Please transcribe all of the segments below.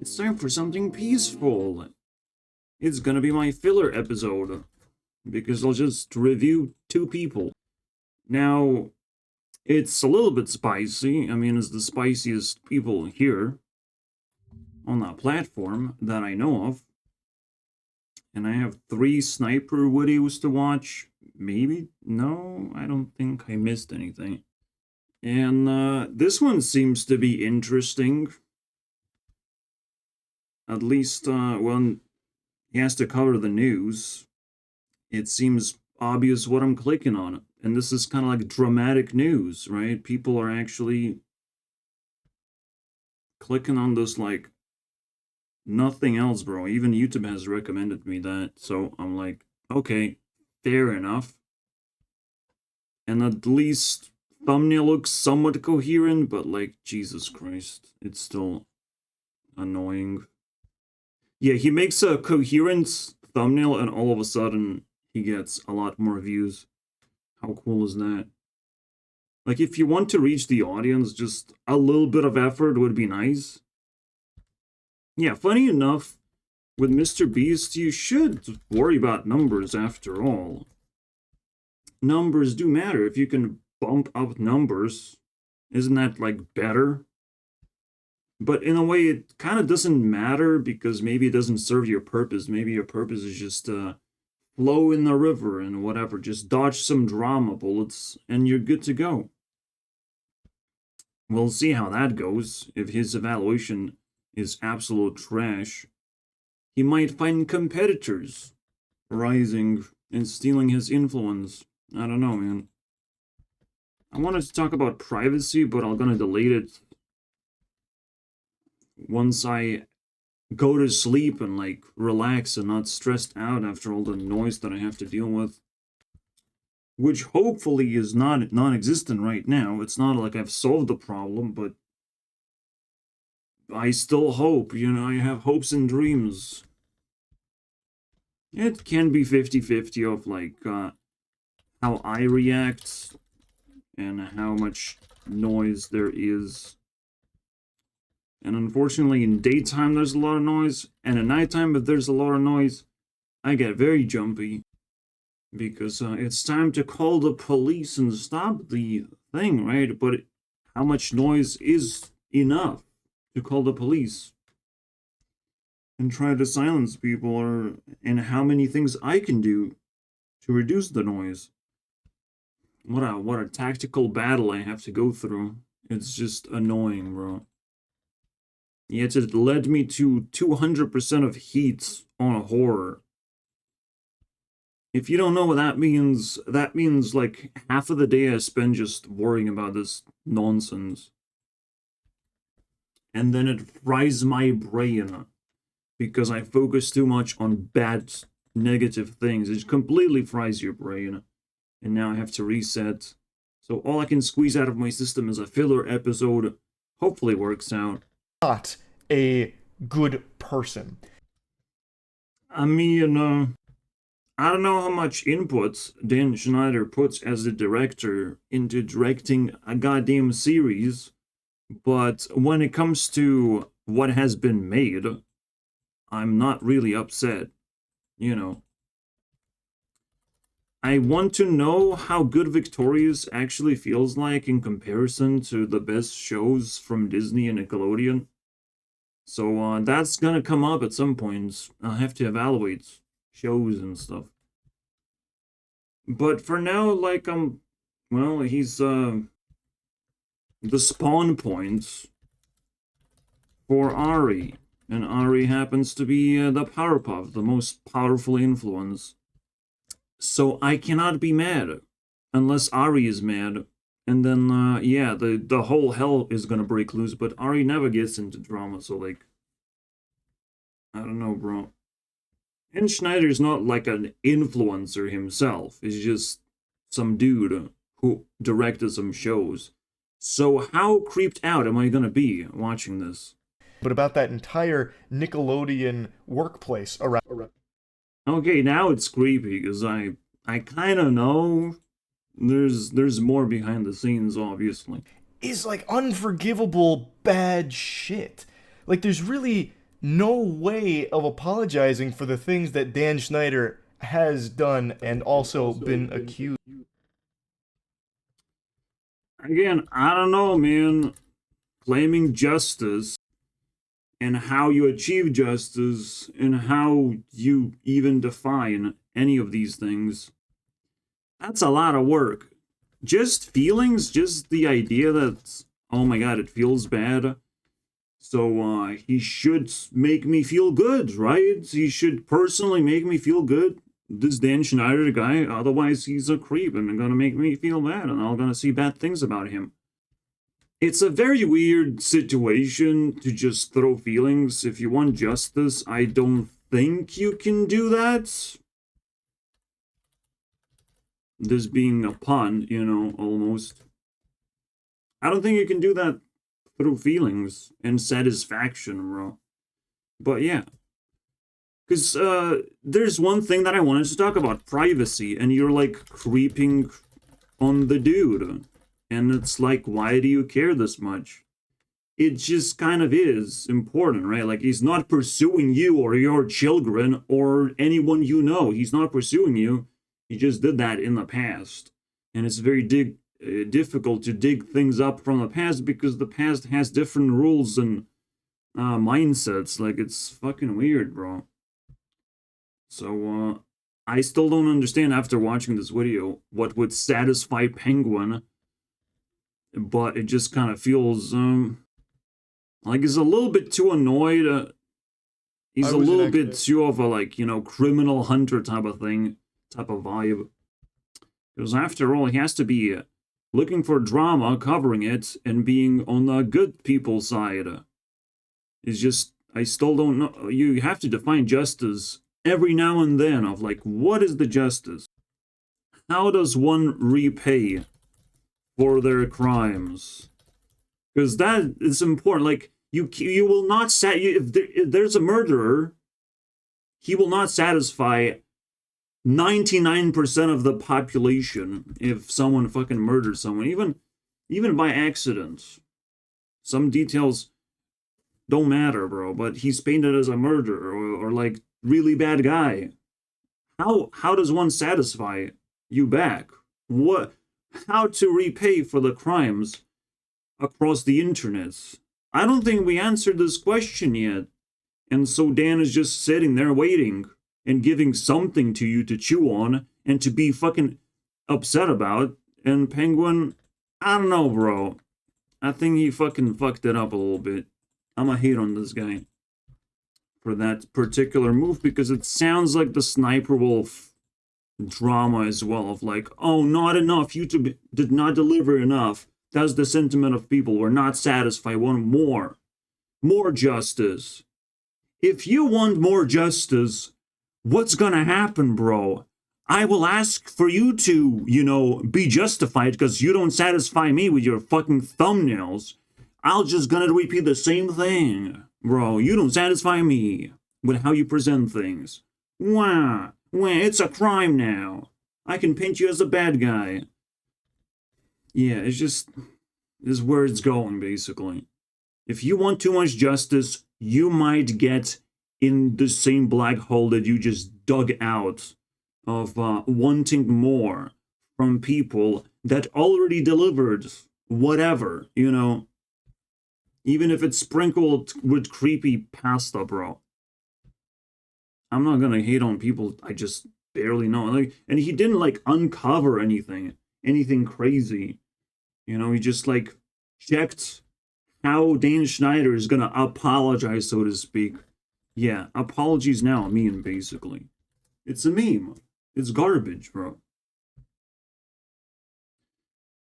It's time for something peaceful. It's gonna be my filler episode, because I'll just review two people. Now, it's a little bit spicy. I mean, it's the spiciest people here on that platform that I know of. And I have 3 sniper videos to watch. Maybe? No, I don't think I missed anything. And this one seems to be interesting. At least when he has to cover the news, it seems obvious what I'm clicking on. And this is kind of like dramatic news, right? People are actually clicking on this like nothing else, bro. Even YouTube has recommended me that. So I'm like, okay, fair enough. And at least thumbnail looks somewhat coherent, but like, Jesus Christ, it's still annoying. Yeah, he makes a coherent thumbnail and all of a sudden he gets a lot more views. How cool is that? Like, if you want to reach the audience, just a little bit of effort would be nice. Yeah, funny enough, with Mr. Beast, you should worry about numbers after all. Numbers do matter. If you can bump up numbers, isn't that, like, better? But in a way, it kind of doesn't matter because maybe it doesn't serve your purpose. Maybe your purpose is just flow in the river and whatever. Just dodge some drama bullets and you're good to go. We'll see how that goes. If his evaluation is absolute trash, he might find competitors rising and stealing his influence. I don't know, man. I wanted to talk about privacy, but I'm gonna delete it once I go to sleep and like relax and not stressed out after all the noise that I have to deal with, which hopefully is not non-existent right now. It's not like I've solved the problem, but I still hope, you know, I have hopes and dreams. It can be 50-50 of like how I react and how much noise there is. And unfortunately, in daytime, there's a lot of noise. And at nighttime, if there's a lot of noise, I get very jumpy. Because it's time to call the police and stop the thing, right? But how much noise is enough to call the police? And try to silence people, and how many things I can do to reduce the noise. What a tactical battle I have to go through. It's just annoying, bro. Yet it led me to 200% of heat on a horror. If you don't know what that means like half of the day I spend just worrying about this nonsense. And then it fries my brain because I focus too much on bad, negative things. It completely fries your brain. And now I have to reset. So all I can squeeze out of my system is a filler episode. Hopefully works out. Not a good person. I mean, I don't know how much input Dan Schneider puts as the director into directing a goddamn series, but when it comes to what has been made, I'm not really upset, you know. I want to know how good Victorious actually feels like in comparison to the best shows from Disney and Nickelodeon. So that's gonna come up at some point. I'll have to evaluate shows and stuff. But for now, like, well, he's the spawn point for Ari. And Ari happens to be the Powerpuff, the most powerful influence. So I cannot be mad unless Ari is mad. And then, yeah, the whole hell is gonna break loose. But Ari never gets into drama, so, like, I don't know, bro. And Schneider's not like an influencer himself. He's just some dude who directed some shows. So how creeped out am I gonna be watching this? But about that entire Nickelodeon workplace around. Okay, now it's creepy, because I kind of know there's more behind the scenes, obviously. Is like unforgivable bad shit. Like there's really no way of apologizing for the things that Dan Schneider has done and also been accused. Again, I don't know, man. Claiming justice and how you achieve justice and how you even define any of these things, that's a lot of work. Just feelings, just the idea that, oh my god, it feels bad. So he should make me feel good, right? He should personally make me feel good. This Dan Schneider guy, otherwise he's a creep and gonna make me feel bad and I'm gonna see bad things about him. It's a very weird situation to just throw feelings. If you want justice, I don't think you can do that. This being a pun, you know, almost. I don't think you can do that through feelings and satisfaction, bro. But yeah. Because there's one thing that I wanted to talk about, privacy, and you're like creeping on the dude. And it's like, why do you care this much? It just kind of is important, right? Like, he's not pursuing you or your children or anyone you know. He's not pursuing you. He just did that in the past. And it's very difficult to dig things up from the past because the past has different rules and mindsets. Like, it's fucking weird, bro. So, I still don't understand after watching this video what would satisfy Penguin. But it just kind of feels, like he's a little bit too annoyed. He's a little bit too of a, like, you know, criminal hunter type of thing, type of vibe. Because after all, he has to be looking for drama, covering it, and being on the good people's side. It's just, I still don't know. You have to define justice every now and then of, like, what is the justice? How does one repay for their crimes? Because that is important. Like, you will not if there's a murderer, he will not satisfy 99% of the population if someone fucking murders someone, even by accident. Some details don't matter, bro, but he's painted as a murderer or like really bad guy. How does one satisfy you back? How to repay for the crimes across the internet? I don't think we answered this question yet. And so Dan is just sitting there waiting and giving something to you to chew on and to be fucking upset about. And Penguin, I don't know, bro. I think he fucking fucked it up a little bit. I'ma hate on this guy for that particular move because it sounds like the Sniper Wolf drama as well of like, oh, not enough, YouTube did not deliver enough. That's the sentiment of people. We're not satisfied, want more justice. If you want more justice, what's gonna happen, bro? I will ask for you to, you know, be justified because you don't satisfy me with your fucking thumbnails. I'll just gonna repeat the same thing. Bro, you don't satisfy me with how you present things. Wah, it's a crime now. I can paint you as a bad guy. Yeah, it's just, this is where it's going, basically. If you want too much justice, you might get in the same black hole that you just dug out of wanting more from people that already delivered whatever, you know. Even if it's sprinkled with creepy pasta, bro. I'm not gonna hate on people I just barely know. Like, and he didn't like uncover anything crazy. You know, he just like checked how Dan Schneider is gonna apologize, so to speak. Yeah, apologies now, a meme, basically. It's a meme. It's garbage, bro.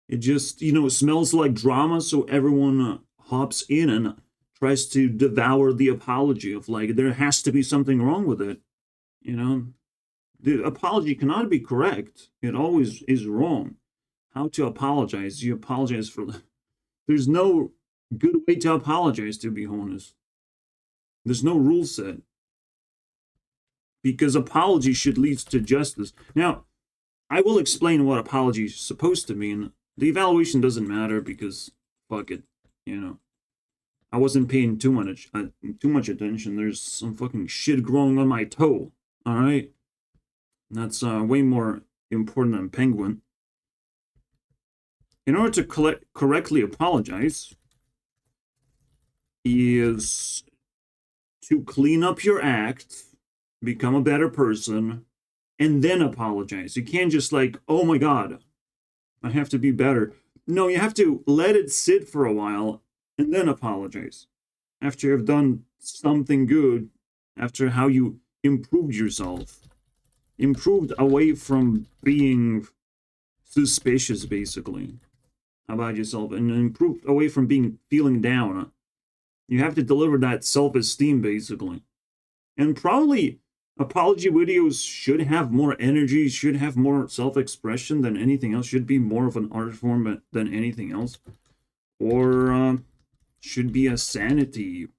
It just, you know, smells like drama, so everyone hops in and tries to devour the apology of like, there has to be something wrong with it. You know, the apology cannot be correct. It always is wrong. How to apologize? You apologize for... There's no good way to apologize, to be honest. There's no rule set. Because apology should lead to justice. Now, I will explain what apology is supposed to mean. The evaluation doesn't matter because, fuck it, you know. I wasn't paying too much attention. There's some fucking shit growing on my toe. All right, that's way more important than Penguin. In order to correctly apologize, is to clean up your act, become a better person, and then apologize. You can't just like, oh my god, I have to be better. No, you have to let it sit for a while and then apologize. After you've done something good, after how you improved yourself. Improved away from being suspicious, basically, about yourself, and improved away from feeling down. You have to deliver that self-esteem, basically. And probably apology videos should have more energy, should have more self-expression than anything else, should be more of an art form than anything else. Or should be a sanity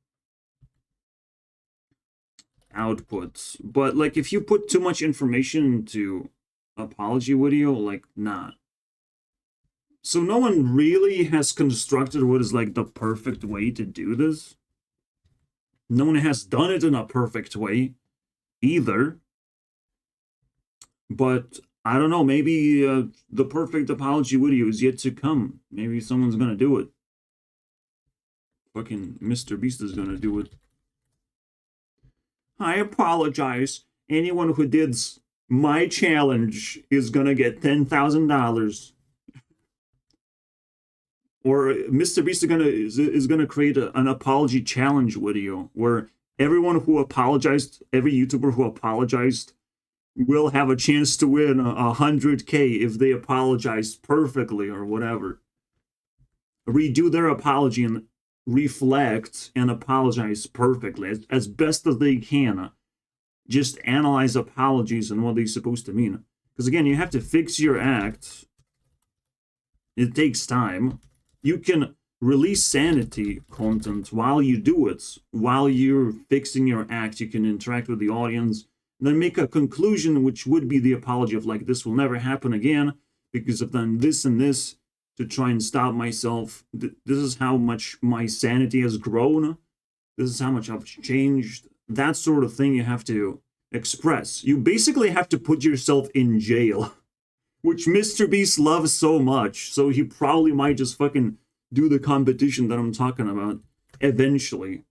output. But like if you put too much information into apology video, like nah. So no one really has constructed what is like the perfect way to do this. No one has done it in a perfect way either. But I don't know, maybe the perfect apology video is yet to come. Maybe someone's gonna do it. Fucking Mr. Beast is gonna do it. I apologize. Anyone who did my challenge is gonna get $10,000. Or Mr. Beast is gonna create an apology challenge video where everyone who apologized, every YouTuber who apologized, will have a chance to win 100K if they apologize perfectly or whatever. Redo their apology and reflect and apologize perfectly as best as they can. Just analyze apologies and what they're supposed to mean. Because again, you have to fix your act. It takes time. You can release sanity content while you do it. While you're fixing your act, you can interact with the audience. And then make a conclusion, which would be the apology of like, this will never happen again because I've done this and this to try and stop myself. This is how much my sanity has grown. This is how much I've changed. That sort of thing you have to express. You basically have to put yourself in jail, which Mr. Beast loves so much. So he probably might just fucking do the competition that I'm talking about eventually.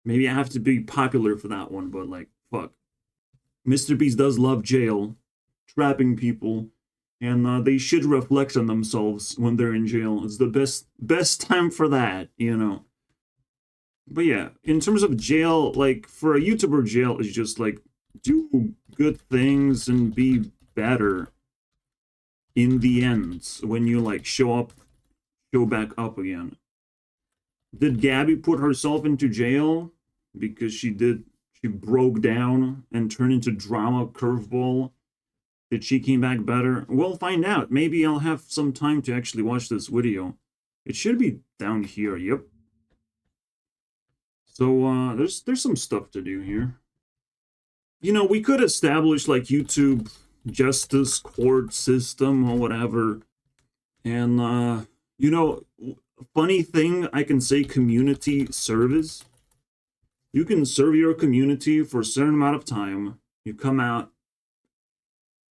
Maybe I have to be popular for that one, but like, fuck. Mr. Beast does love jail, trapping people, and they should reflect on themselves when they're in jail. It's the best time for that, you know. But yeah, in terms of jail, like, for a YouTuber, jail is just, like, do good things and be better in the end when you, like, show back up again. Did Gabby put herself into jail because she broke down and turned into drama curveball? Did she came back better? We'll find out. Maybe I'll have some time to actually watch this video. It should be down here, yep. So, there's some stuff to do here. You know, we could establish, like, YouTube justice court system or whatever. And, you know, funny thing, I can say community service. You can serve your community for a certain amount of time. You come out,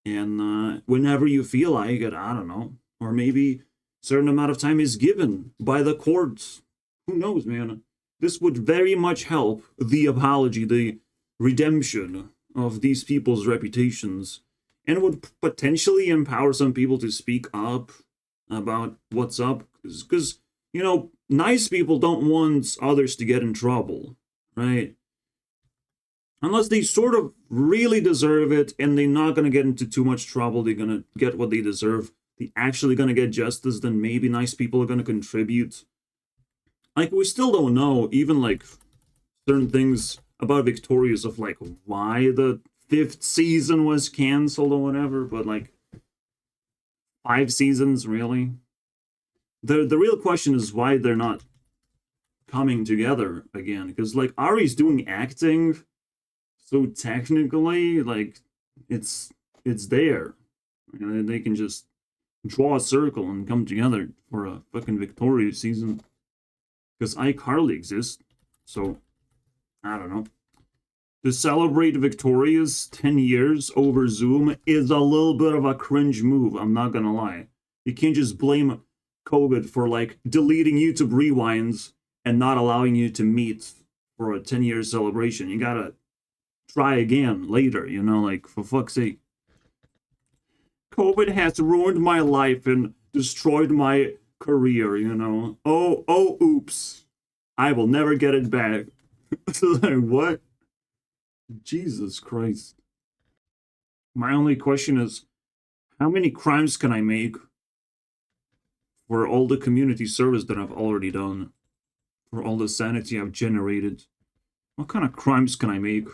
and whenever you feel like it, I don't know. Or maybe a certain amount of time is given by the courts. Who knows, man? This would very much help the apology, the redemption of these people's reputations. And would potentially empower some people to speak up about what's up. Because, you know, nice people don't want others to get in trouble, right? Unless they sort of really deserve it and they're not going to get into too much trouble, they're going to get what they deserve, they're actually going to get justice, then maybe nice people are going to contribute. Like, we still don't know, even, like, certain things about Victorious of, like, why the 5th season was canceled or whatever, but, like, 5 seasons, really? The real question is why they're not coming together again, because, like, Ari's doing acting, so technically, like, it's there. You know, they can just draw a circle and come together for a fucking Victorious season. because Ike hardly exists. So, I don't know. To celebrate Victoria's 10 years over Zoom is a little bit of a cringe move, I'm not gonna lie. You can't just blame COVID for, like, deleting YouTube rewinds and not allowing you to meet for a 10-year celebration. You gotta try again later, you know, like, for fuck's sake. COVID has ruined my life and destroyed my career, you know. Oh, oops. I will never get it back. Like, what? Jesus Christ. My only question is, how many crimes can I make for all the community service that I've already done? For all the sanity I've generated? What kind of crimes can I make?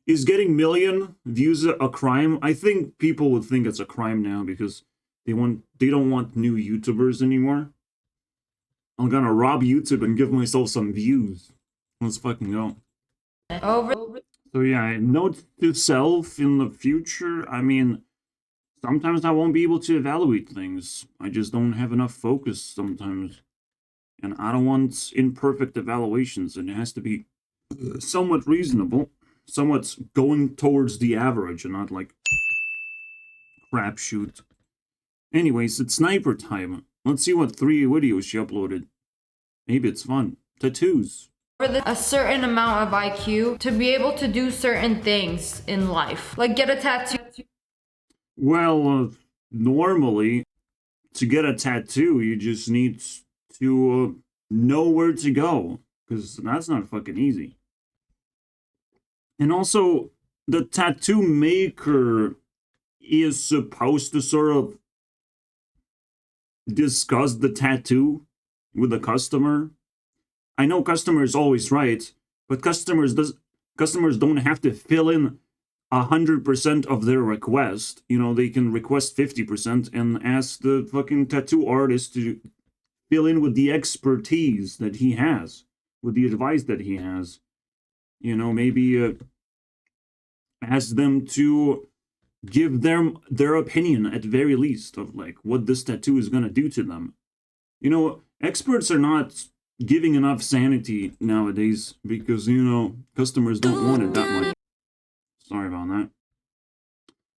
Is getting million views a crime? I think people would think it's a crime now because they don't want new YouTubers anymore. I'm gonna rob YouTube and give myself some views. Let's fucking go. So yeah, note to self in the future. I mean, sometimes I won't be able to evaluate things. I just don't have enough focus sometimes. And I don't want imperfect evaluations. And it has to be somewhat reasonable. Somewhat going towards the average and not like crapshoot. Anyways, it's sniper time. Let's see what 3 videos she uploaded. Maybe it's fun. Tattoos. A certain amount of IQ to be able to do certain things in life. Like get a tattoo. Well, normally, to get a tattoo, you just need to know where to go. Because that's not fucking easy. And also, the tattoo maker is supposed to sort of discuss the tattoo with the customer. I know customer is always right, but customers don't have to fill in 100% of their request. You know, they can request 50% and ask the fucking tattoo artist to fill in with the expertise that he has, with the advice that he has. You know, maybe ask them to give them their opinion at very least of like what this tattoo is gonna do to them. You know, experts are not giving enough sanity nowadays because, you know, customers don't want it that much. Sorry about that.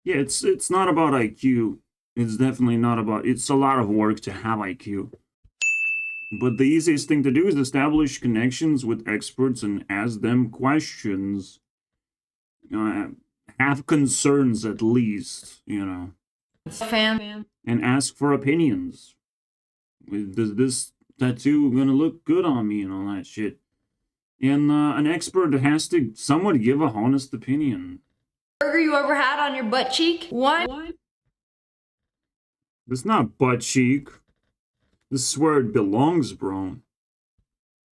Yeah, it's not about IQ. It's definitely not about... It's a lot of work to have IQ. But the easiest thing to do is establish connections with experts and ask them questions. Have concerns at least, you know. Fan. And ask for opinions. Does this tattoo gonna look good on me and all that shit? And an expert has to somewhat give a honest opinion. Burger you ever had on your butt cheek? What? It's not butt cheek. This is where it belongs, bro.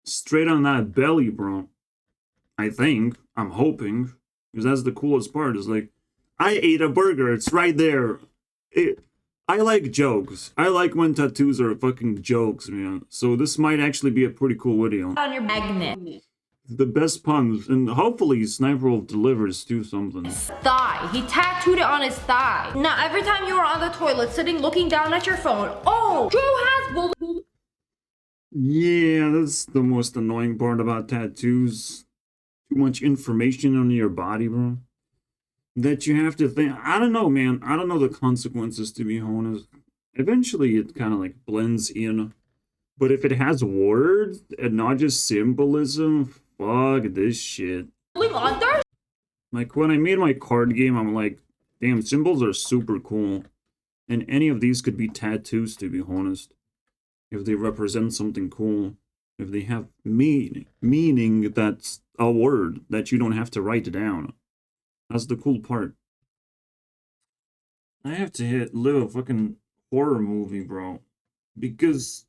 Straight on that belly, bro. I think. I'm hoping. Because that's the coolest part. Is like, I ate a burger. It's right there. I like jokes. I like when tattoos are fucking jokes, man. So this might actually be a pretty cool video. On your magnet. The best puns. And hopefully Sniper will deliver us do something. Thigh. He tattooed it on his thigh. Now every time you are on the toilet sitting looking down at your phone, oh, Joe has bullet. Yeah, that's the most annoying part about tattoos. Too much information on your body, bro. That you have to think. I don't know, man. I don't know the consequences, to be honest. Eventually, it kind of like blends in. But if it has words and not just symbolism, fuck this shit. Like, when I made my card game, I'm like, damn, symbols are super cool. And any of these could be tattoos, to be honest. If they represent something cool. If they have meaning that's a word that you don't have to write down. That's the cool part. I have to live a fucking horror movie, bro. Because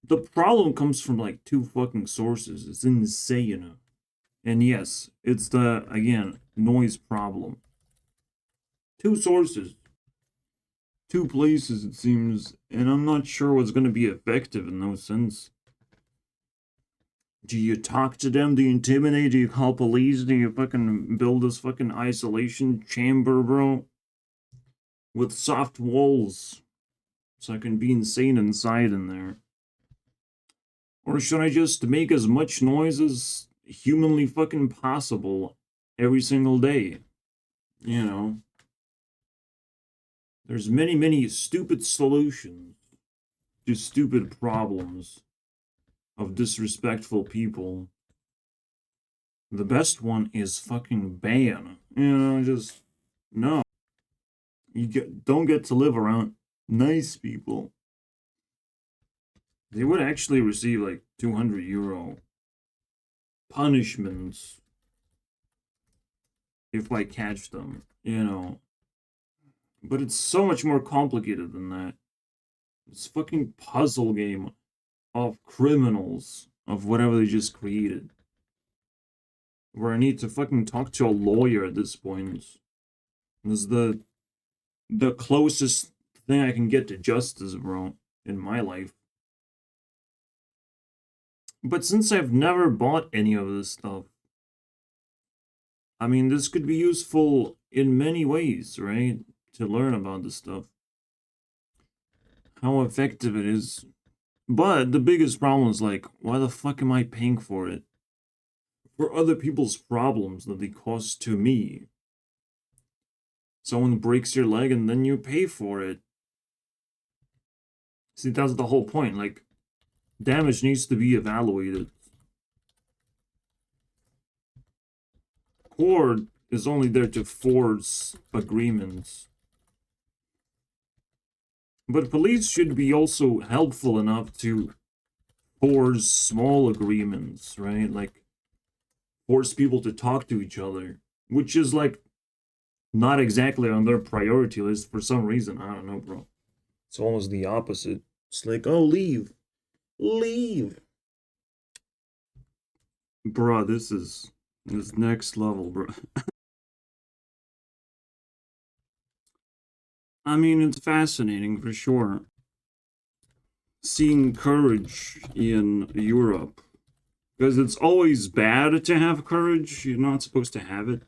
the problem comes from like 2 fucking sources. It's insane. And yes, it's the, again, noise problem. 2 sources. 2 places, it seems. And I'm not sure what's going to be effective in those sense. Do you talk to them? Do you intimidate? Do you call police? Do you fucking build this fucking isolation chamber, bro? With soft walls. So I can be insane inside in there. Or should I just make as much noise as humanly fucking possible every single day? You know? There's many, many stupid solutions to stupid problems of disrespectful people. The best one is fucking ban. You know, just no. Don't get to live around nice people. They would actually receive like €200 punishments if I catch them, you know. But it's so much more complicated than that. It's a fucking puzzle game of criminals, of whatever they just created. Where I need to fucking talk to a lawyer at this point. This is the closest thing I can get to justice, bro, in my life. But since I've never bought any of this stuff, I mean, this could be useful in many ways, right? To learn about this stuff. How effective it is. But the biggest problem is like, why the fuck am I paying for it? For other people's problems that they cause to me. Someone breaks your leg and then you pay for it. See, that's the whole point. Like, damage needs to be evaluated. Court is only there to force agreements. But police should be also helpful enough to force small agreements, right? Like, force people to talk to each other, which is like not exactly on their priority list for some reason. I don't know, bro. It's almost the opposite. It's like, oh, leave. Leave. Bro, this next level, bro. I mean, it's fascinating for sure. Seeing courage in Europe. Because it's always bad to have courage. You're not supposed to have it.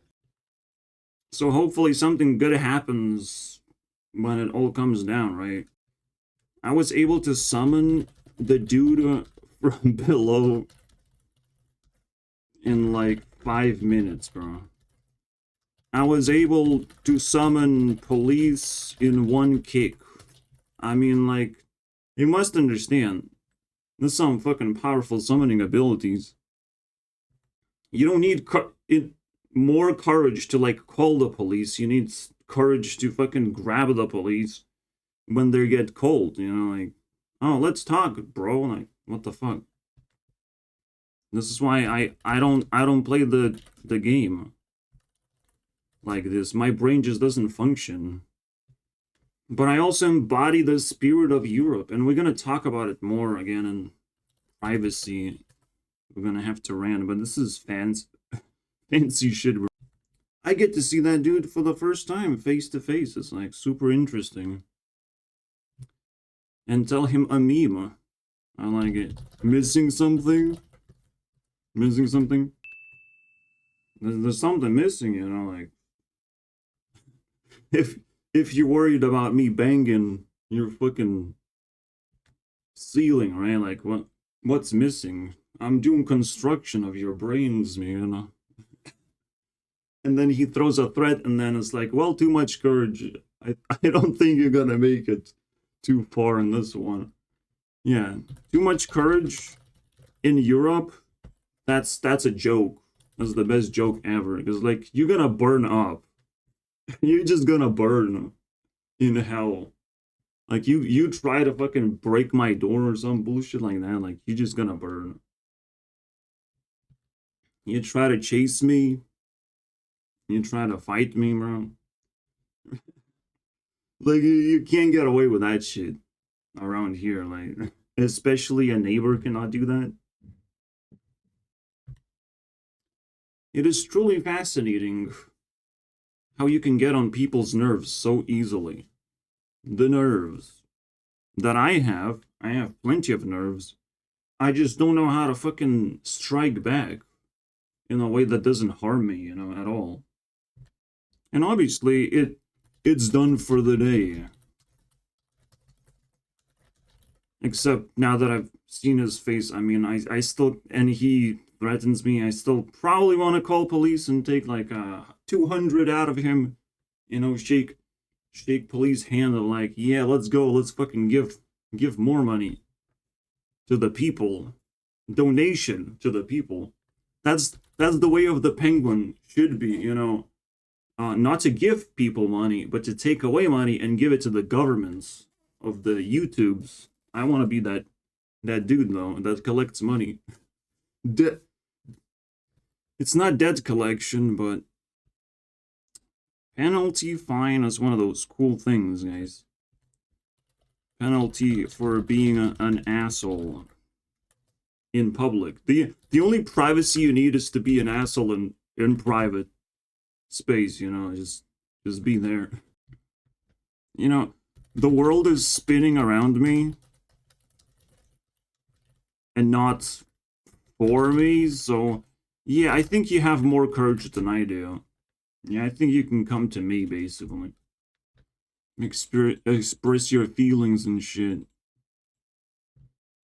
So hopefully something good happens when it all comes down, right? I was able to summon the dude from below in like 5 minutes, bro. I was able to summon police in one kick. I mean, like, you must understand, there's some fucking powerful summoning abilities. You don't need more courage to, like, call the police. You need courage to fucking grab the police when they get cold, you know, like, oh, let's talk, bro. Like, what the fuck? This is why I don't play the game like this. My brain just doesn't function. But I also embody the spirit of Europe, and we're gonna talk about it more again in privacy. We're gonna have to rant, but this is fancy shit. I get to see that dude for the first time, face to face. It's like super interesting. And tell him a meme. I like it. Missing something? Missing something? There's something missing, you know, like. If you're worried about me banging your fucking ceiling, right? Like, what's missing? I'm doing construction of your brains, man. And then he throws a threat, and then it's like, well, too much courage. I don't think you're gonna make it too far in this one. Yeah, too much courage in Europe. That's a joke. That's the best joke ever. Because, like, you're gonna burn up. You're just gonna burn in hell. Like, you try to fucking break my door or some bullshit like that, like, you're just gonna burn. You try to chase me, you try to fight me, bro. Like, you can't get away with that shit around here, like, especially a neighbor cannot do that. It is truly fascinating how you can get on people's nerves so easily. The nerves that I have plenty of nerves. I just don't know how to fucking strike back in a way that doesn't harm me, you know, at all. And obviously, it's done for the day. Except now that I've seen his face, I mean, I still, and he threatens me, I still probably want to call police and take like 200 out of him, you know, shake police hand of like, yeah, let's go, let's fucking give more money to the people, donation to the people. That's the way of the penguin should be, you know, not to give people money, but to take away money and give it to the governments of the YouTubes. I want to be that dude though that collects money. It's not debt collection, but penalty fine is one of those cool things, guys. Penalty for being an asshole in public. The only privacy you need is to be an asshole in private space, you know, just be there. You know, the world is spinning around me and not for me, so yeah, I think you have more courage than I do. Yeah, I think you can come to me, basically. Express your feelings and shit.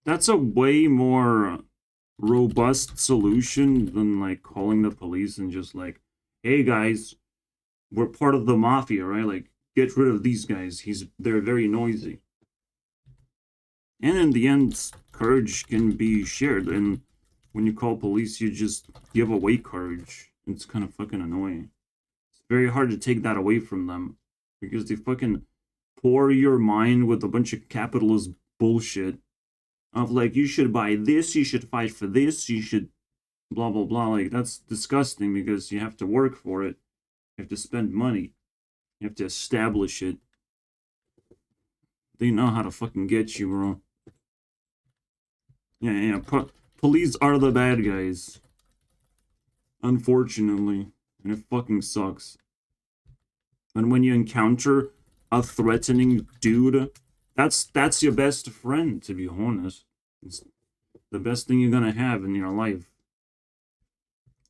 That's a way more robust solution than, like, calling the police and just like, hey guys, we're part of the mafia, right? Like, get rid of these guys. They're very noisy. And in the end, courage can be shared, and when you call police, you just give away courage. It's kind of fucking annoying. It's very hard to take that away from them, because they fucking pour your mind with a bunch of capitalist bullshit of like, you should buy this, you should fight for this, you should blah blah blah. Like, that's disgusting, because you have to work for it. You have to spend money. You have to establish it. They know how to fucking get you, bro. Yeah. Police are the bad guys. Unfortunately. And it fucking sucks. And when you encounter a threatening dude, that's your best friend, to be honest. It's the best thing you're gonna have in your life.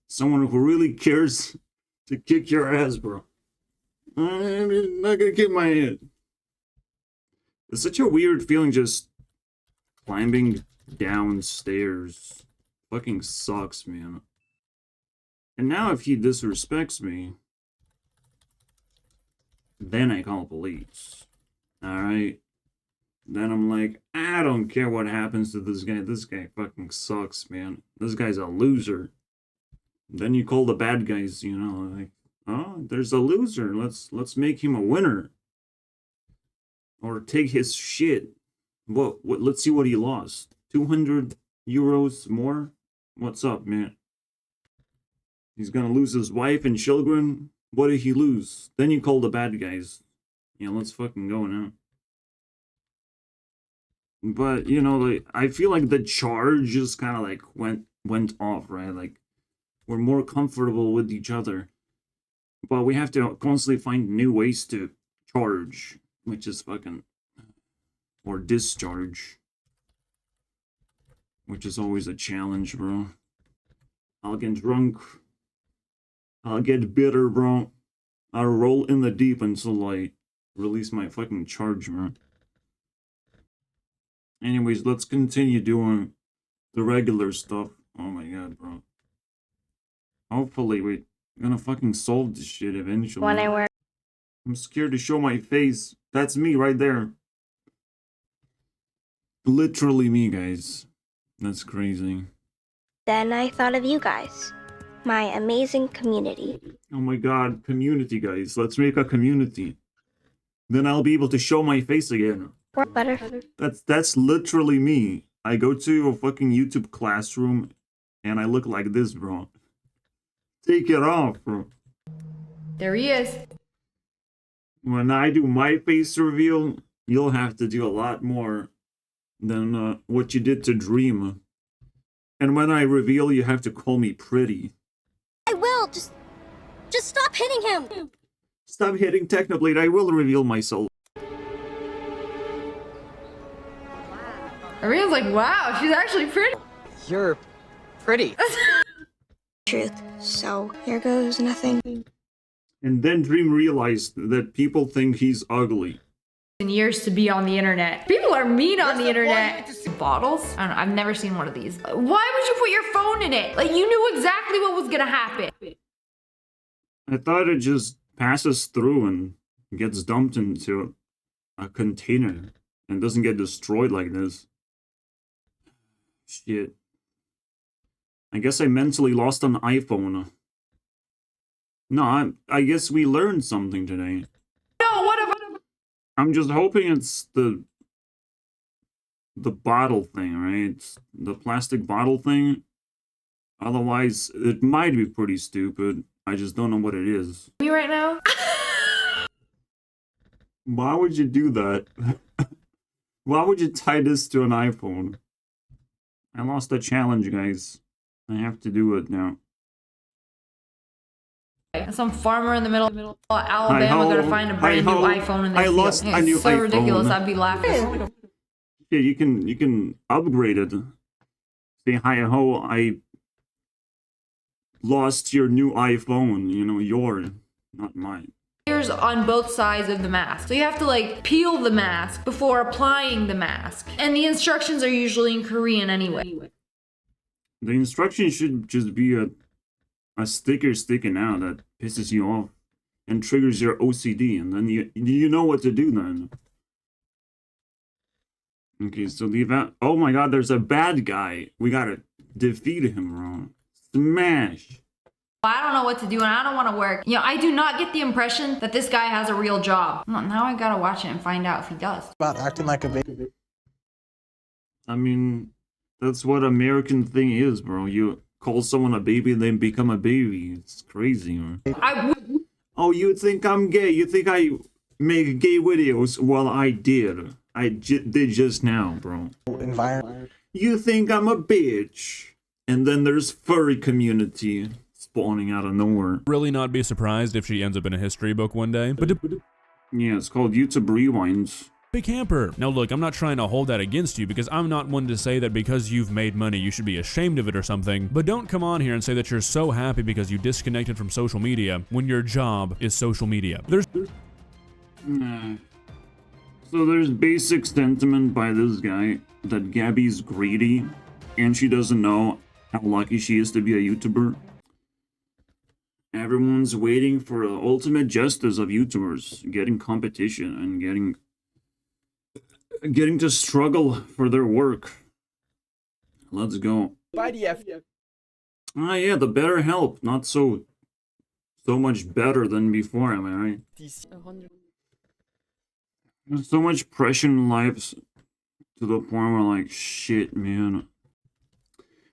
Someone who really cares to kick your ass, bro. I'm not gonna kick my head. It's such a weird feeling just climbing downstairs. Fucking sucks, man. And now if he disrespects me, then I call police. Alright? Then I'm like, I don't care what happens to this guy. This guy fucking sucks, man. This guy's a loser. Then you call the bad guys, you know, like, oh, there's a loser. Let's make him a winner. Or take his shit. What let's see what he lost. 200 euros more? What's up, man? He's gonna lose his wife and children? What did he lose? Then you call the bad guys. Yeah, let's fucking go now. But, you know, like, I feel like the charge just kind of like went off, right? Like, we're more comfortable with each other. But we have to constantly find new ways to charge, which is fucking, or discharge, which is always a challenge, bro. I'll get drunk. I'll get bitter, bro. I'll roll in the deep until I release my fucking charge, bro. Anyways, let's continue doing the regular stuff. Oh my god, bro. Hopefully we're gonna fucking solve this shit eventually. When I wear. I'm scared to show my face. That's me right there. Literally me, guys. That's crazy. Then I thought of you guys. My amazing community. Oh my god, community, guys. Let's make a community. Then I'll be able to show my face again. That's literally me. I go to a fucking YouTube classroom and I look like this, bro. Take it off, bro. There he is. When I do my face reveal, you'll have to do a lot more than what you did to Dream. And when I reveal, you have to call me pretty. I will. Just stop hitting him. Stop hitting Technoblade. I will reveal myself. Ariane's like, wow, she's actually pretty. You're pretty. Truth. So here goes nothing. And then Dream realized that people think he's ugly. years to be on the internet. People are mean on the internet. Bottles? I don't know, I've never seen one of these. Why would you put your phone in it? Like, you knew exactly what was gonna happen. I thought it just passes through and gets dumped into a container and doesn't get destroyed like this. Shit. I guess I mentally lost an iPhone. No, I guess we learned something today. No, what if I'm just hoping it's the bottle thing, right? The plastic bottle thing. Otherwise, it might be pretty stupid. I just don't know what it is. me right now? Why would you do that? Why would you tie this to an iPhone? I lost the challenge, guys. I have to do it now. Some farmer in the middle of Alabama gonna find a brand new iPhone in the field. lost a new so iPhone. ridiculous, I'd be laughing. Yeah, you can upgrade it. Say hi ho, I lost your new iPhone, you know, your, not mine. Layers on both sides of the mask. So you have to like peel the mask before applying the mask. And the instructions are usually in Korean anyway. The instructions should just be a sticker sticking out that pisses you off and triggers your OCD, and then you know what to do then. Okay, so oh my god, there's a bad guy. We gotta defeat him, wrong. Smash. I don't know what to do and I don't want to work. You know, I do not get the impression that this guy has a real job. Now I gotta watch it and find out if he does. About acting like a baby. I mean, that's what American thing is, bro. You call someone a baby and then become a baby. It's crazy, man. Oh, you think I'm gay? You think I make gay videos? Well, I did. I did just now, bro. Environment. You think I'm a bitch? And then there's furry community spawning out of nowhere. Really not be surprised if she ends up in a history book one day. But Yeah, it's called YouTube Rewinds. big camper. Now look, I'm not trying to hold that against you because I'm not one to say that because you've made money you should be ashamed of it or something, but don't come on here and say that you're so happy because you disconnected from social media when your job is social media. So there's basic sentiment by this guy that Gabby's greedy and she doesn't know how lucky she is to be a YouTuber. Everyone's waiting for the ultimate justice of YouTubers, getting competition and getting to struggle for their work. Let's go. Ah yeah, the better help, not so much better than before, am I right? There's so much pressure in life to the point where like, shit, man.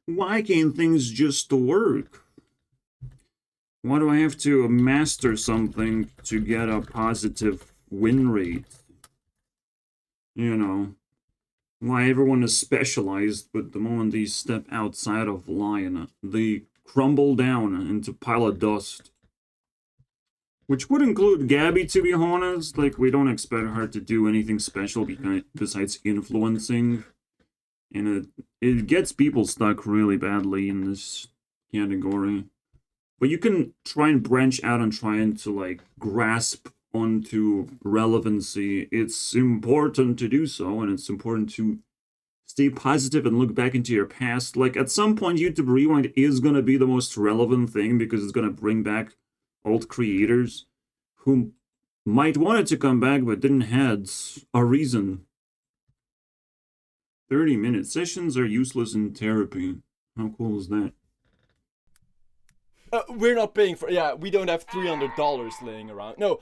Why can't things just work? Why do I have to master something to get a positive win rate? You know, why everyone is specialized, but the moment they step outside of line, they crumble down into a pile of dust. Which would include Gabby, to be honest. Like, we don't expect her to do anything special besides influencing. And it gets people stuck really badly in this category. But you can try and branch out and trying to, like, grasp onto relevancy. It's important to do so, and it's important to stay positive and look back into your past. Like, at some point, YouTube Rewind is going to be the most relevant thing because it's going to bring back old creators who might wanted to come back but didn't have a reason. 30-minute sessions are useless in therapy. How cool is that? We're not paying for. Yeah, we don't have $300 laying around. No.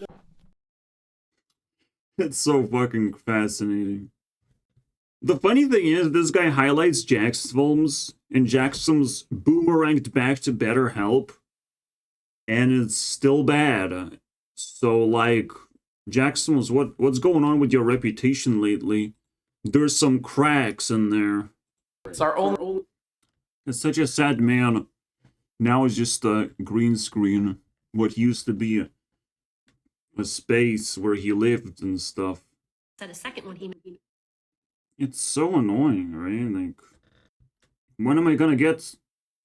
It's so fucking fascinating. The funny thing is, this guy highlights Jack's films, and Jack's films boomeranged back to BetterHelp, and it's still bad. So, like, Jack's films, what's going on with your reputation lately? There's some cracks in there. It's our own. It's such a sad man. Now it's just a green screen. What used to be a space where he lived and stuff. Said a second one he made. It's so annoying, right? Like, when am I gonna get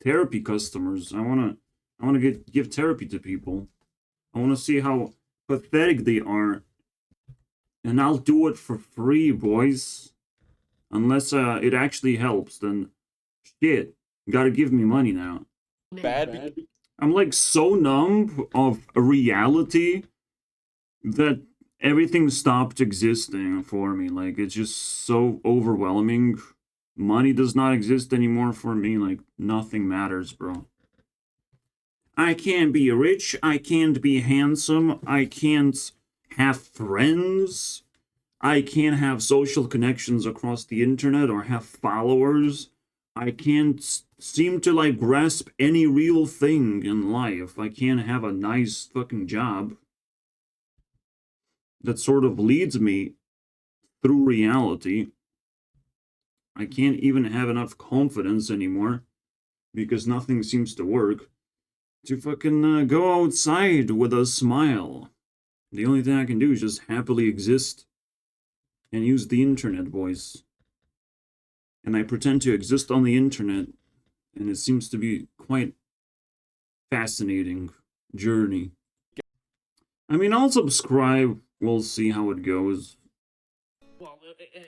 therapy customers? I wanna give therapy to people. I wanna see how pathetic they are And I'll do it for free, boys. Unless it actually helps, then shit, gotta give me money now. Bad. I'm like so numb of reality that everything stopped existing for me. Like, it's just so overwhelming. Money does not exist anymore for me. Like, nothing matters, bro. I can't be rich. I can't be handsome. I can't have friends. I can't have social connections across the internet or have followers. I can't seem to like grasp any real thing in life. I can't have a nice fucking job that sort of leads me through reality. I can't even have enough confidence anymore because nothing seems to work to fucking go outside with a smile. The only thing I can do is just happily exist and use the internet, boys. And I pretend to exist on the internet, and it seems to be quite fascinating journey. I mean, I'll subscribe. We'll see how it goes. Well,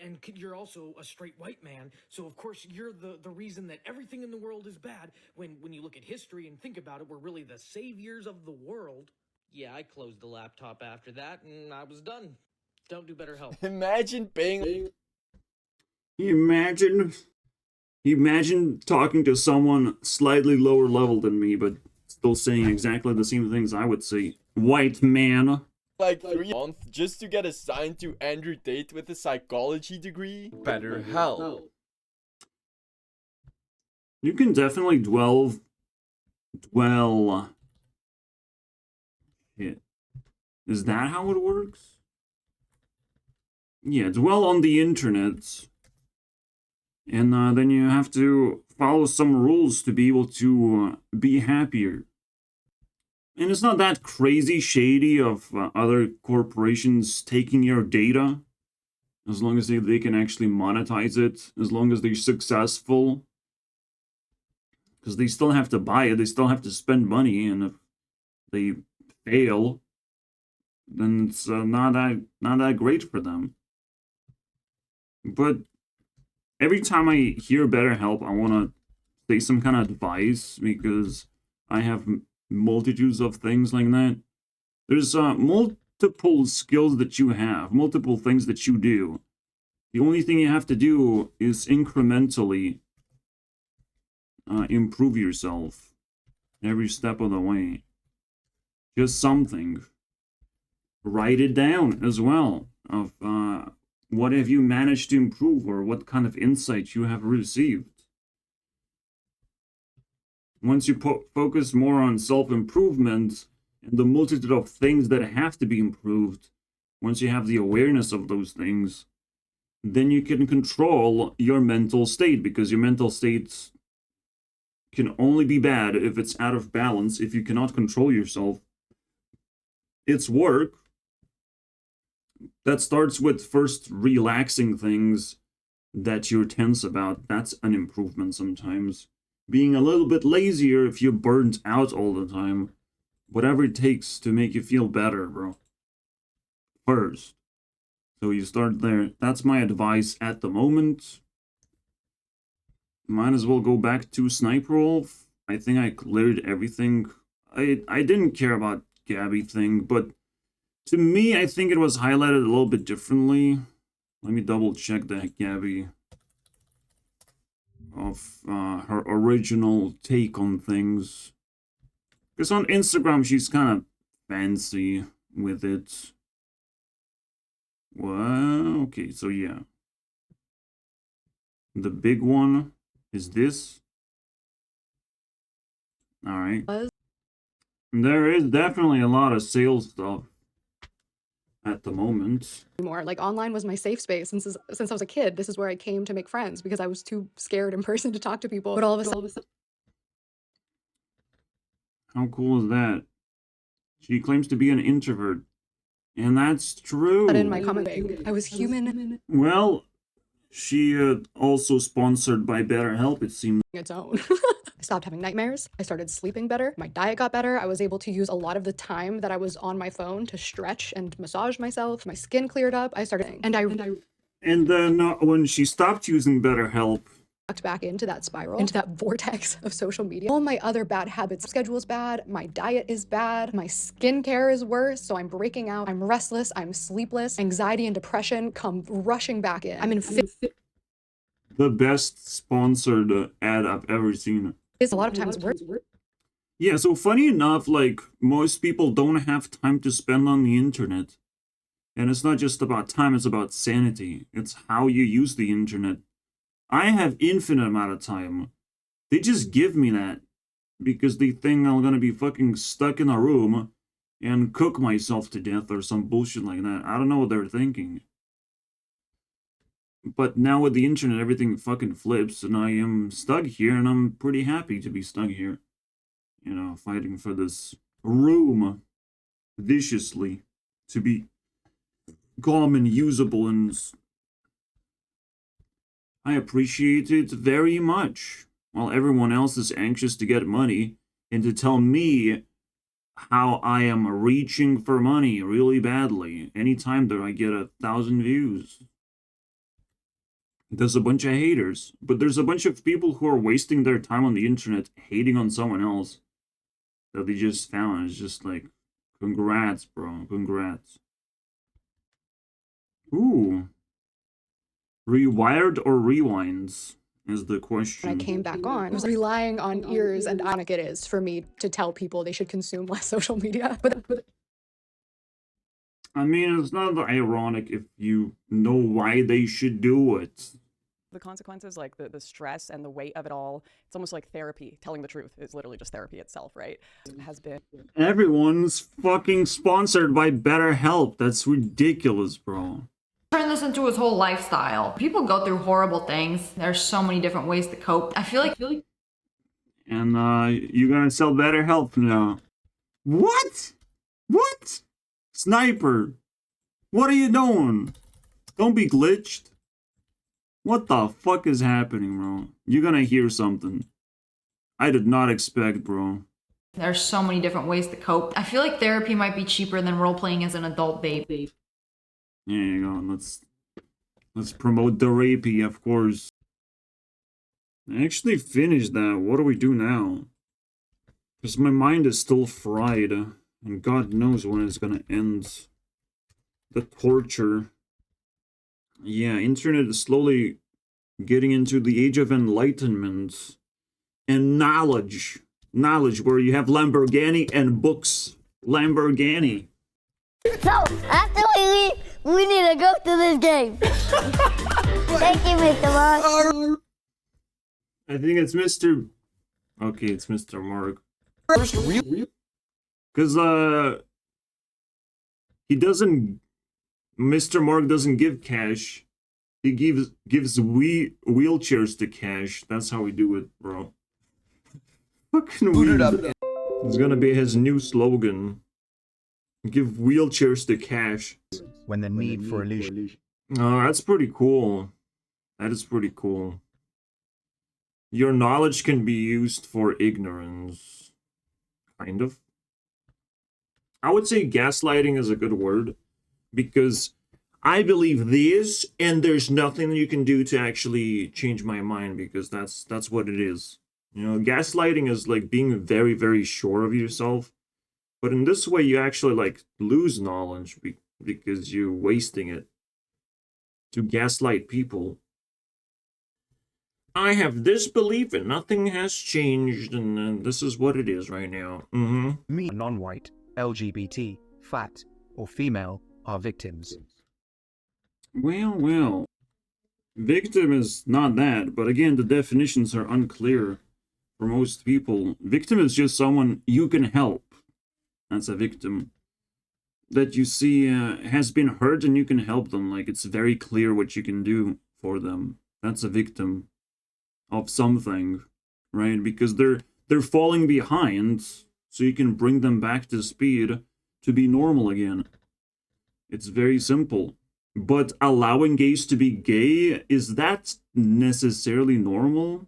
and you're also a straight white man, so of course you're the reason that everything in the world is bad. When you look at history and think about it, we're really the saviors of the world. Yeah, I closed the laptop after that, and I was done. Don't do better help. Imagine paying. Imagine talking to someone slightly lower level than me, but still saying exactly the same things I would say. White man. Like 3 months just to get assigned to Andrew Tate with a psychology degree. Better hell. You can definitely dwell. Shit. Is that how it works? Yeah, dwell on the internet. And then you have to follow some rules to be able to be happier. And it's not that crazy shady of other corporations taking your data. As long as they can actually monetize it. As long as they're successful. Because they still have to buy it. They still have to spend money. And if they fail, then it's not that great for them. But every time I hear BetterHelp, I want to say some kind of advice because I have multitudes of things like that. There's multiple skills that you have, multiple things that you do. The only thing you have to do is incrementally improve yourself every step of the way. Just something. Write it down as well of what have you managed to improve or what kind of insight you have received. Once you focus more on self-improvement and the multitude of things that have to be improved, once you have the awareness of those things, then you can control your mental state, because your mental state can only be bad if it's out of balance. If you cannot control yourself, it's work. That starts with first relaxing things that you're tense about. That's an improvement sometimes. Being a little bit lazier if you're burnt out all the time. Whatever it takes to make you feel better, bro. First. So you start there. That's my advice at the moment. Might as well go back to Sniper Wolf. I think I cleared everything. I didn't care about Gabby thing, but to me, I think it was highlighted a little bit differently. Let me double check that Gabby of her original take on things. Because on Instagram, she's kind of fancy with it. Well, okay, so yeah. The big one is this. Alright. There is definitely a lot of sales stuff at the moment. More like online was my safe space since I was a kid. This is where I came to make friends because I was too scared in person to talk to people. But all of a sudden, how cool is that? She claims to be an introvert, and that's true. in my comic book, I was human. Well, She also sponsored by BetterHelp, it seems. Its own. I stopped having nightmares. I started sleeping better. My diet got better. I was able to use a lot of the time that I was on my phone to stretch and massage myself. My skin cleared up. I started, and then when she stopped using BetterHelp, back into that spiral, into that vortex of social media. All my other bad habits. Schedule's bad. My diet is bad. My skincare is worse. So I'm breaking out. I'm restless. I'm sleepless. Anxiety and depression come rushing back in. I'm in the best sponsored ad I've ever seen. It's a lot of times worse. Yeah, so funny enough, like, most people don't have time to spend on the internet. And it's not just about time, it's about sanity. It's how you use the internet. I have infinite amount of time. They just give me that because they think I'm gonna be fucking stuck in a room and cook myself to death or some bullshit like that. I don't know what they're thinking. But now with the internet, everything fucking flips, and I am stuck here, and I'm pretty happy to be stuck here. You know, fighting for this room viciously to be calm and usable, and I appreciate it very much. While everyone else is anxious to get money and to tell me how I am reaching for money really badly anytime that I get 1,000 views. There's a bunch of haters, but there's a bunch of people who are wasting their time on the internet hating on someone else that they just found. It's just like, congrats, bro, congrats. Ooh. Rewired or rewinds is the question. When I came back on, I was relying on ears, and ironic it is for me to tell people they should consume less social media. But I mean, it's not ironic if you know why they should do it. The consequences, like the stress and the weight of it all, it's almost like therapy. Telling the truth is literally just therapy itself, right? It has been. Everyone's fucking sponsored by BetterHelp. That's ridiculous, bro. Turn this into his whole lifestyle. People go through horrible things. There's so many different ways to cope. I feel like And you're gonna sell BetterHelp now. What? What? Sniper, what are you doing? Don't be glitched. What the fuck is happening, bro? You're gonna hear something. I did not expect, bro. there's so many different ways to cope. I feel like therapy might be cheaper than role-playing as an adult babe. There you go. Let's promote the rapey, of course. I actually finished that. What do we do now? Because my mind is still fried. And God knows when it's gonna end. The torture. Yeah, internet is slowly getting into the age of enlightenment. And knowledge. Knowledge where you have Lamborghini and books. Lamborghini. So, after we leave, we need to go through this game. Thank you, Mr. Mark. I think it's Mr. Okay, it's Mr. Mark. First real? Because, he doesn't... Mr. Mark doesn't give cash. He gives wheelchairs to cash. That's how we do it, bro. Fucking weird. It's gonna be his new slogan. Give wheelchairs to cash. When the need for illusion. Oh, that's pretty cool. That is pretty cool. Your knowledge can be used for ignorance. Kind of. I would say gaslighting is a good word. Because I believe this, and there's nothing you can do to actually change my mind, because that's what it is. You know, gaslighting is like being very, very sure of yourself. But in this way, you actually like lose knowledge because you're wasting it to gaslight people. I have this belief and nothing has changed, and this is what it is right now. Me, non-white, LGBT, fat, or female are victims. Well. Victim is not that, but again, the definitions are unclear for most people. Victim is just someone you can help. That's a victim. That you see has been hurt and you can help them. Like, it's very clear what you can do for them. That's a victim of something, right? Because they're falling behind, so you can bring them back to speed to be normal again. It's very simple. But allowing gays to be gay, is that necessarily normal?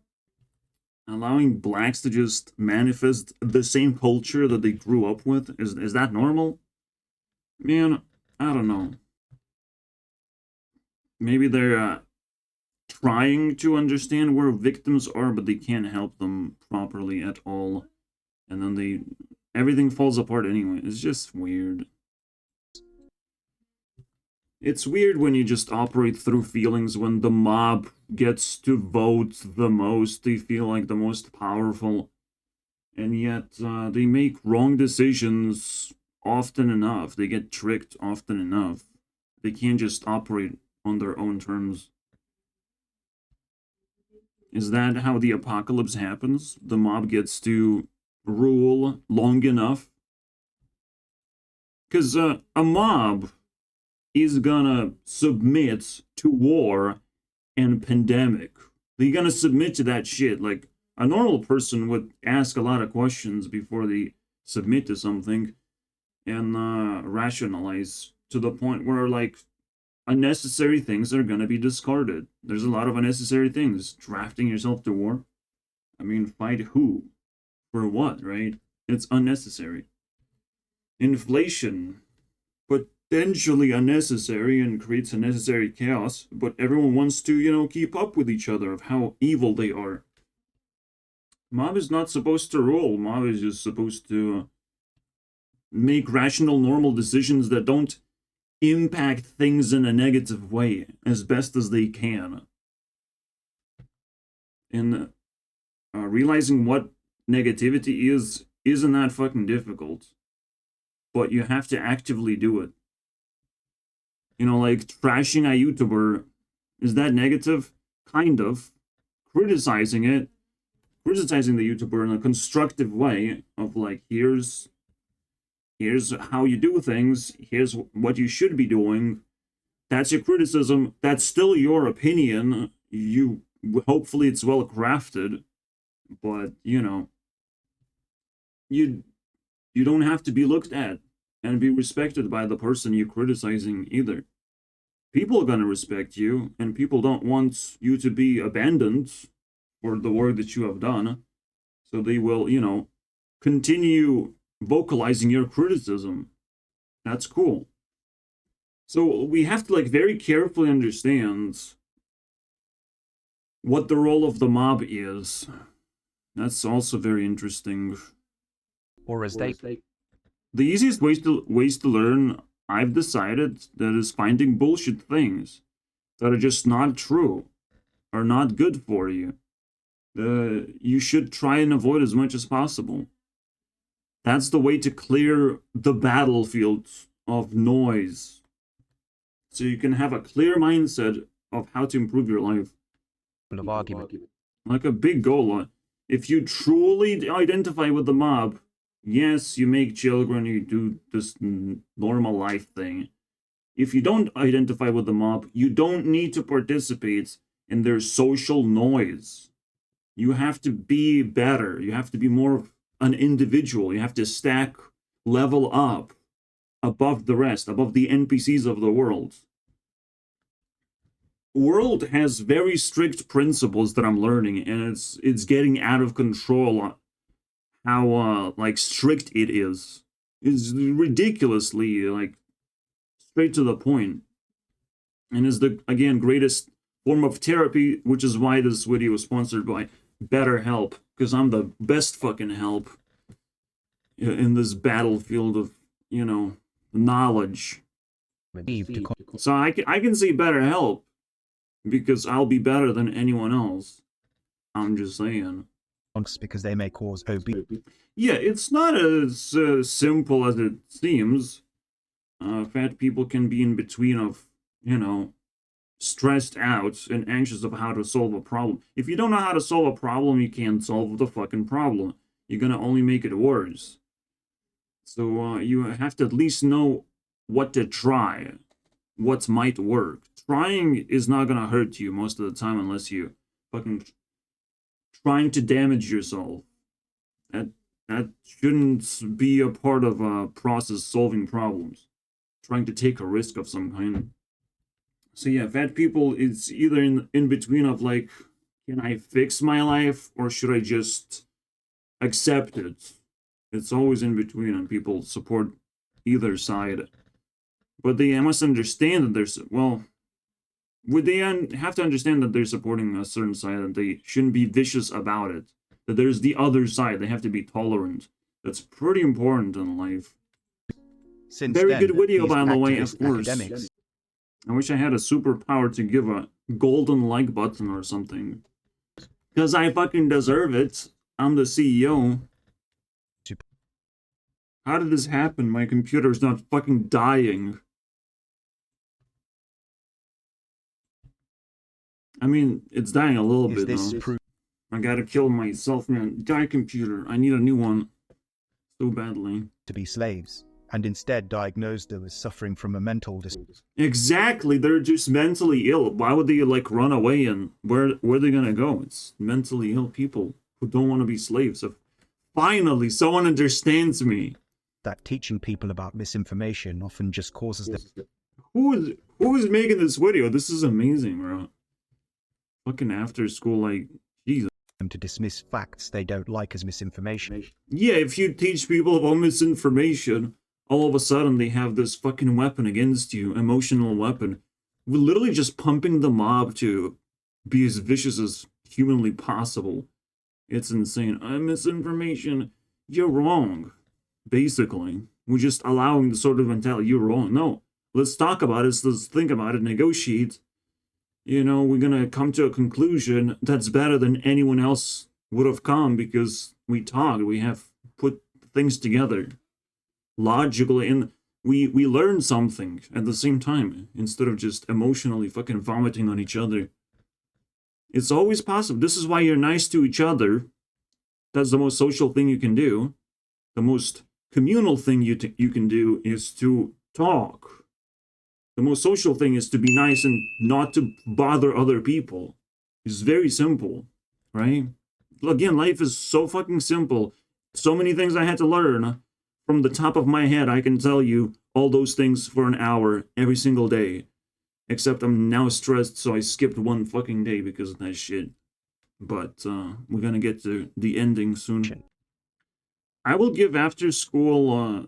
Allowing blacks to just manifest the same culture that they grew up with, is that normal? Man, I don't know. Maybe they're trying to understand where victims are, but they can't help them properly at all. And then everything falls apart anyway. It's just weird. It's weird when you just operate through feelings. When the mob gets to vote the most, they feel like the most powerful. And yet, they make wrong decisions often enough. They get tricked often enough. They can't just operate on their own terms. Is that how the apocalypse happens? The mob gets to rule long enough? Because a mob is gonna submit to war and pandemic. They're gonna submit to that shit. Like, a normal person would ask a lot of questions before they submit to something and rationalize to the point where, like, unnecessary things are gonna be discarded. There's a lot of unnecessary things. Drafting yourself to war? I mean, fight who? For what, right? It's unnecessary. Inflation. Potentially unnecessary and creates unnecessary chaos, but everyone wants to, you know, keep up with each other of how evil they are. Mob is not supposed to rule. Mob is just supposed to make rational, normal decisions that don't impact things in a negative way as best as they can. And realizing what negativity isn't that fucking difficult. But you have to actively do it. You know, like trashing a YouTuber, is that negative? Kind of. Criticizing the YouTuber in a constructive way of like, here's how you do things, here's what you should be doing. That's your criticism. That's still your opinion. Hopefully it's well crafted, but you know, you don't have to be looked at and be respected by the person you're criticizing either. People are gonna respect you, and people don't want you to be abandoned for the work that you have done. So they will, you know, continue vocalizing your criticism. That's cool. So we have to, like, very carefully understand what the role of the mob is. That's also very interesting. Or as they... The easiest ways to learn, I've decided, that is finding bullshit things that are just not true, are not good for you. You should try and avoid as much as possible. That's the way to clear the battlefield of noise. So you can have a clear mindset of how to improve your life. Of argument. Like a big goal. If you truly identify with the mob, yes, you make children, you do this normal life thing. If you don't identify with the mob, you don't need to participate in their social noise. You have to be better. You have to be more of an individual. You have to stack, level up above the rest, above the NPCs of the world. World has very strict principles that I'm learning, and it's getting out of control how like strict it is. It's ridiculously like straight to the point. And is the, again, greatest form of therapy, which is why this video is sponsored by BetterHelp, because I'm the best fucking help in this battlefield of, you know, knowledge. So I can say BetterHelp because I'll be better than anyone else. I'm just saying. Because they may cause obesity. Yeah, it's not as simple as it seems. Fat people can be in between of, you know, stressed out and anxious of how to solve a problem. If you don't know how to solve a problem, you can't solve the fucking problem. You're gonna only make it worse. So you have to at least know what to try, what might work. Trying is not gonna hurt you most of the time unless you fucking trying to damage yourself. That shouldn't be a part of a process solving problems. Trying to take a risk of some kind. So yeah, fat people, it's either in between of like, can I fix my life or should I just accept it? It's always in between, and people support either side. But they must understand that there's, well, would they have to understand that they're supporting a certain side, and they shouldn't be vicious about it. That there's the other side. They have to be tolerant. That's pretty important in life. Since Very then, good video, these by the way, activist of course. academics I wish I had a superpower to give a golden like button or something. Because I fucking deserve it. I'm the CEO. How did this happen? My computer's not fucking dying. I mean, it's dying a little bit now. I gotta kill myself, man. Die, computer. I need a new one. So badly. to be slaves, and instead diagnosed them as suffering from a mental disorder. Exactly, they're just mentally ill. Why would they like run away, and where are they gonna go? It's mentally ill people who don't want to be slaves. So finally, someone understands me. That teaching people about misinformation often just causes them Who is making this video? This is amazing, bro. Fucking after school, like, Jesus. to dismiss facts they don't like as misinformation. Yeah, if you teach people about misinformation, all of a sudden they have this fucking weapon against you, emotional weapon. We're literally just pumping the mob to be as vicious as humanly possible. It's insane. Misinformation. You're wrong. Basically. We're just allowing the sort of mentality. You're wrong. No. Let's talk about it. Let's think about it. Negotiate. You know, we're gonna come to a conclusion that's better than anyone else would have come because we talked. We have put things together logically, and we learned something at the same time instead of just emotionally fucking vomiting on each other. It's always possible. This is why you're nice to each other. That's the most social thing you can do. The most communal thing you can do is to talk. The most social thing is to be nice and not to bother other people. It's very simple, right? Again, life is so fucking simple. So many things I had to learn. From the top of my head, I can tell you all those things for an hour every single day. Except I'm now stressed, so I skipped one fucking day because of that shit. But we're gonna get to the ending soon. I will give After School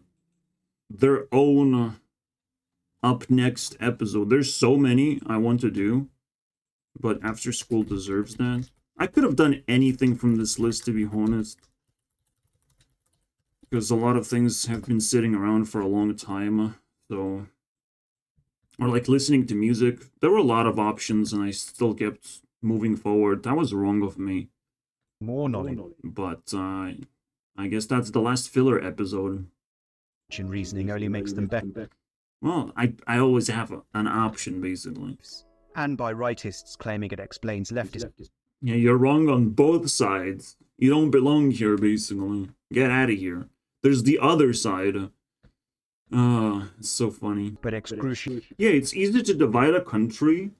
their own up next episode. There's so many I want to do, but After School deserves that. I could have done anything from this list, to be honest, because a lot of things have been sitting around for a long time. So, or like listening to music. There were a lot of options, and I still kept moving forward. That was wrong of me. More knowledge. But I guess that's the last filler episode. And reasoning only makes them better. Well, I always have an option, basically. And by rightists claiming it explains leftism. Yeah, you're wrong on both sides. You don't belong here, basically. Get out of here. There's the other side. It's so funny. But excruciating. Yeah, it's easy to divide a country,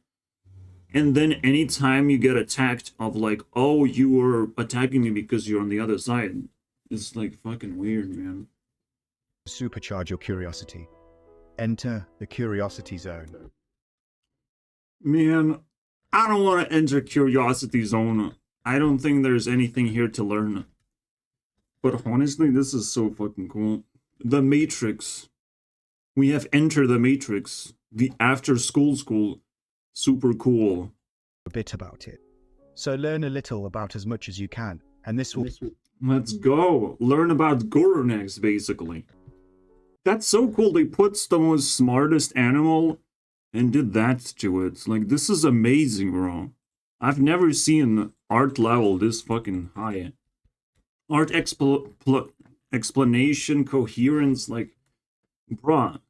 and then anytime you get attacked of like, oh, you were attacking me because you're on the other side. It's like fucking weird, man. Supercharge your curiosity. Enter the curiosity zone. Man, I don't want to enter curiosity zone. I don't think there's anything here to learn. But honestly, this is so fucking cool. The Matrix. We have entered the Matrix. The after school. Super cool. A bit about it. So learn a little about as much as you can. And this will... Let's go. Learn about Gurunext, basically. That's so cool. They put the most smartest animal and did that to it. Like, this is amazing, bro. I've never seen art level this fucking high. Art explanation, coherence, like, bruh.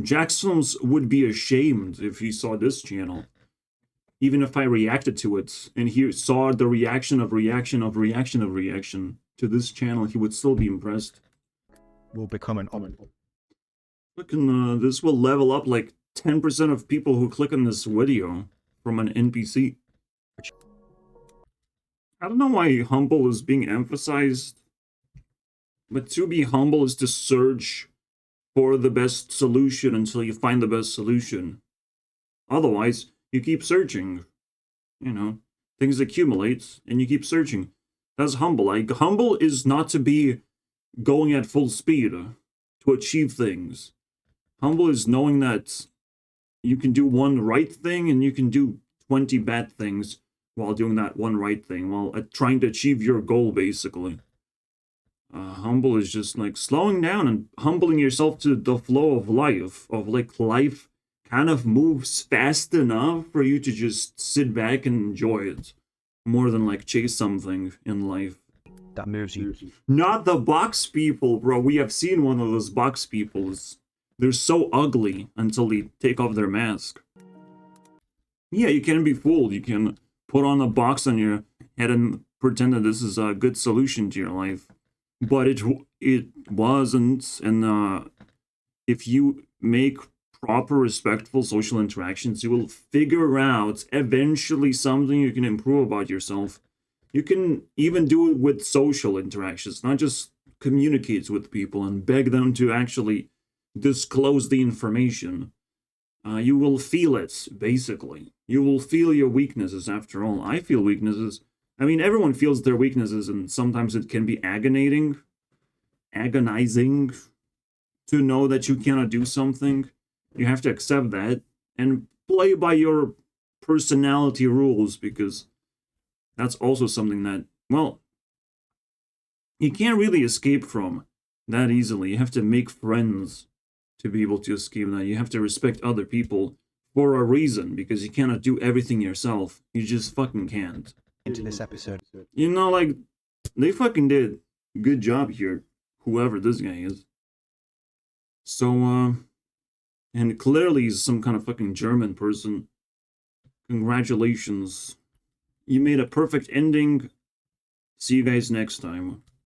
Jackson's would be ashamed if he saw this channel. Even if I reacted to it, and he saw the reaction to this channel, he would still be impressed. Will become an omen. Looking, this will level up like 10% of people who click on this video from an NPC. I don't know why humble is being emphasized, but to be humble is to search for the best solution until you find the best solution. Otherwise, you keep searching. You know, things accumulate, and you keep searching. That's humble. Like, humble is not to be going at full speed to achieve things. Humble is knowing that you can do one right thing and you can do 20 bad things while doing that one right thing, while trying to achieve your goal, basically. Humble is just like slowing down and humbling yourself to the flow of life, life kind of moves fast enough for you to just sit back and enjoy it, more than like chase something in life. That moves you. Not the box people, bro. We have seen one of those box peoples. They're so ugly until they take off their mask. Yeah, you can be fooled. You can put on a box on your head and pretend that this is a good solution to your life. But it wasn't, and if you make proper, respectful social interactions, you will figure out eventually something you can improve about yourself. You can even do it with social interactions, not just communicate with people and beg them to actually disclose the information. You will feel it, basically. You will feel your weaknesses, after all. I feel weaknesses. I mean, everyone feels their weaknesses, and sometimes it can be agonizing to know that you cannot do something. You have to accept that and play by your personality rules, because that's also something that, well, you can't really escape from that easily. You have to make friends to be able to escape that. You have to respect other people for a reason, because you cannot do everything yourself. You just fucking can't. Into this episode. You know, like, they fucking did a good job here, whoever this guy is. So, and clearly he's some kind of fucking German person. Congratulations. You made a perfect ending. See you guys next time.